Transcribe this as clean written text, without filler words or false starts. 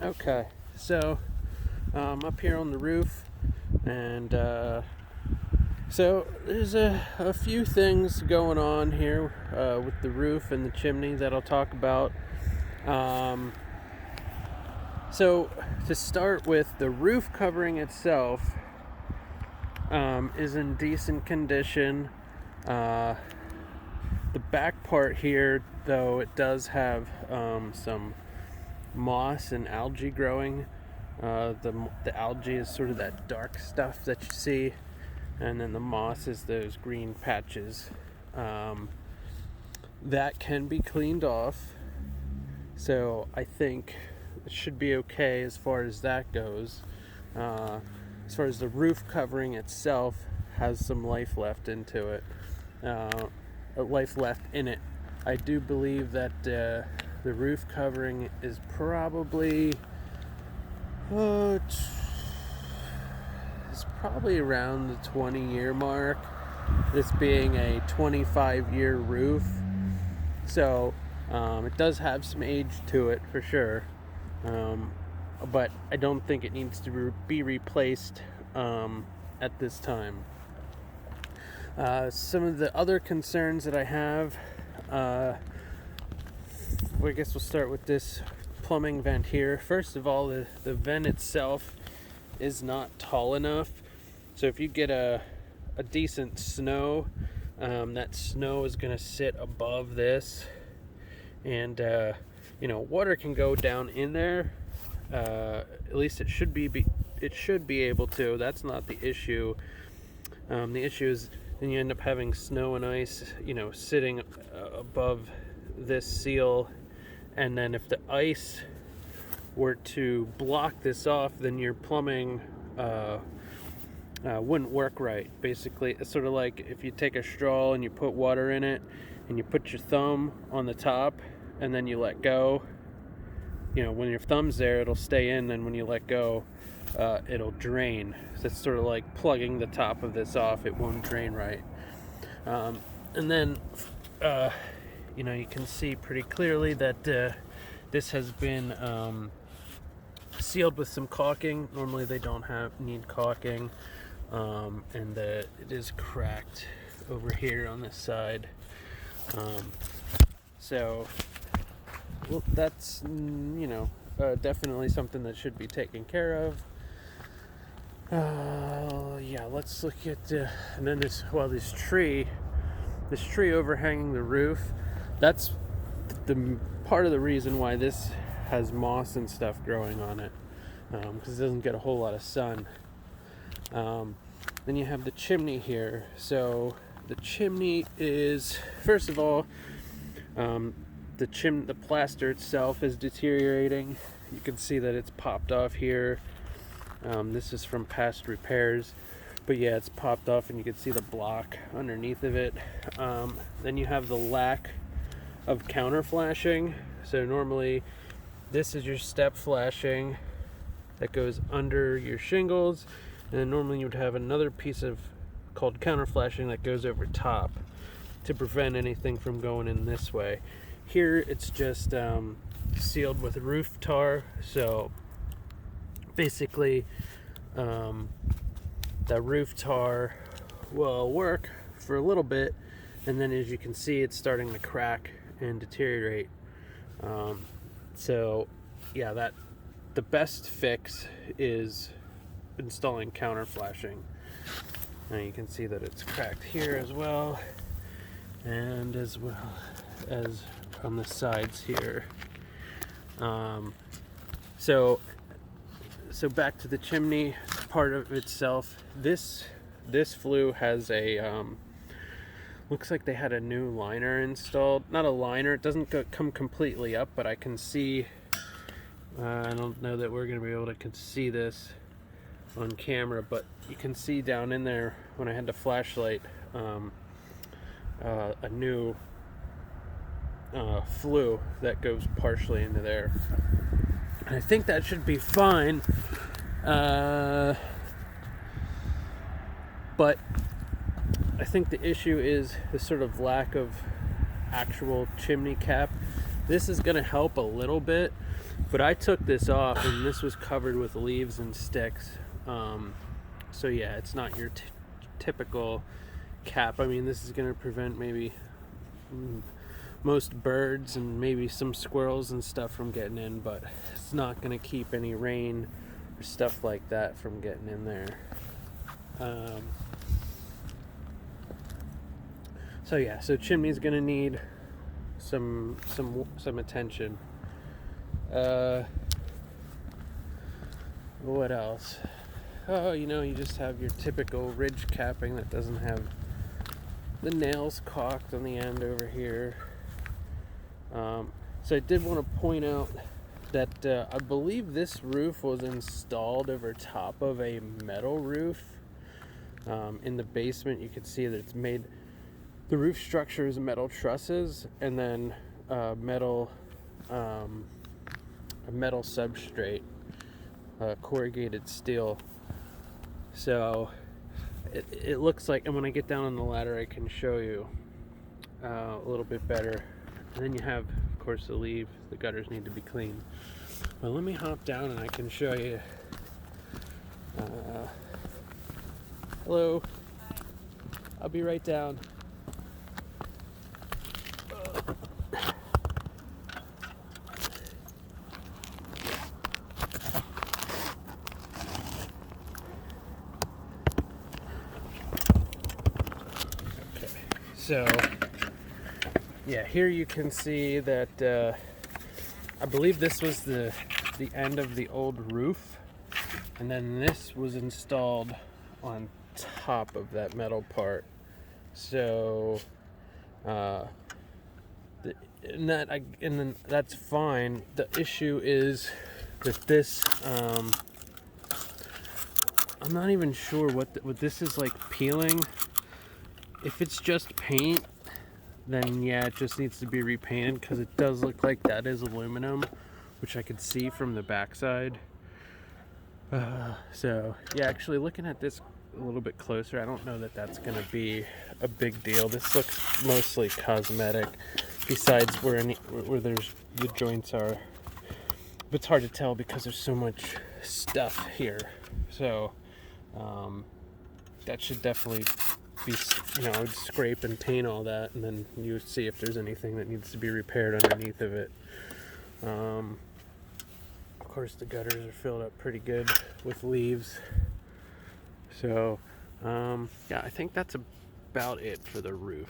Okay, so up here on the roof, and so there's a few things going on here with the roof and the chimney that I'll talk about. Um, so to start with, the roof covering itself is in decent condition. The back part here, though, it does have some moss and algae growing. The algae is sort of that dark stuff that you see, and then the moss is those green patches. That can be cleaned off, so I think it should be okay as far as that goes. As far as the roof covering itself has some life left into it, life left in it. I do believe that the roof covering is probably it's probably around the 20-year mark, this being a 25-year roof. So it does have some age to it for sure, but I don't think it needs to be replaced at this time. Some of the other concerns that I have, I guess we'll start with this plumbing vent here. First of all, the vent itself is not tall enough. So if you get a decent snow, that snow is going to sit above this, and water can go down in there. At least it should be able to. That's not the issue. The issue is then you end up having snow and ice, sitting above this seal, and then if the ice were to block this off, then your plumbing wouldn't work right. Basically, it's sort of like if you take a straw and you put water in it, and you put your thumb on the top, and then you let go. When your thumb's there, it'll stay in, and when you let go, it'll drain. So it's sort of like plugging the top of this off. It won't drain right. And then, you can see pretty clearly that this has been sealed with some caulking. Normally they don't need caulking. And it is cracked over here on this side. So that's, definitely something that should be taken care of. Let's look at and then this tree overhanging the roof. That's the part of the reason why this has moss and stuff growing on it, because it doesn't get a whole lot of sun. Then you have the chimney here. So the chimney is, first of all, the plaster itself is deteriorating. You can see that it's popped off here. This is from past repairs, but yeah, it's popped off, and you can see the block underneath of it. Then you have the lack of counter flashing. So normally this is your step flashing that goes under your shingles, and then normally you would have another piece called counter flashing that goes over top to prevent anything from going in this way. Here it's just sealed with roof tar. So basically the roof tar will work for a little bit, and then as you can see, it's starting to crack and deteriorate. The best fix is installing counter flashing. Now you can see that it's cracked here as well, and as well as on the sides here. So back to the chimney part of itself. This flue has a looks like they had a new liner installed. Not a liner, it doesn't come completely up, but I can see, I don't know that we're going to be able to see this on camera, but you can see down in there when I had the flashlight a new flue that goes partially into there. And I think that should be fine, but I think the issue is the sort of lack of actual chimney cap. This is going to help a little bit, but I took this off and this was covered with leaves and sticks. So yeah, it's not your typical cap. I mean, this is going to prevent maybe most birds and maybe some squirrels and stuff from getting in, but it's not going to keep any rain or stuff like that from getting in there. So yeah, so Chimney's going to need some attention. What else? Oh, you just have your typical ridge capping that doesn't have the nails caulked on the end over here. So I did want to point out that I believe this roof was installed over top of a metal roof. In the basement, you can see that it's made. The roof structure is metal trusses and then a metal substrate, corrugated steel. So it looks like, and when I get down on the ladder, I can show you a little bit better. And then you have, of course, the gutters need to be cleaned. But let me hop down and I can show you. Hello. I'll be right down. So, yeah, here you can see that I believe this was the end of the old roof, and then this was installed on top of that metal part. So, and then that's fine. The issue is that this, I'm not even sure what this is like peeling. If it's just paint, then yeah, it just needs to be repainted because it does look like that is aluminum, which I could see from the backside. So yeah, actually looking at this a little bit closer, I don't know that that's going to be a big deal. This looks mostly cosmetic, besides where there's the joints are. But it's hard to tell because there's so much stuff here. So that should definitely be, I'd scrape and paint all that, and then you see if there's anything that needs to be repaired underneath of it. Of course, the gutters are filled up pretty good with leaves. So, yeah, I think that's about it for the roof.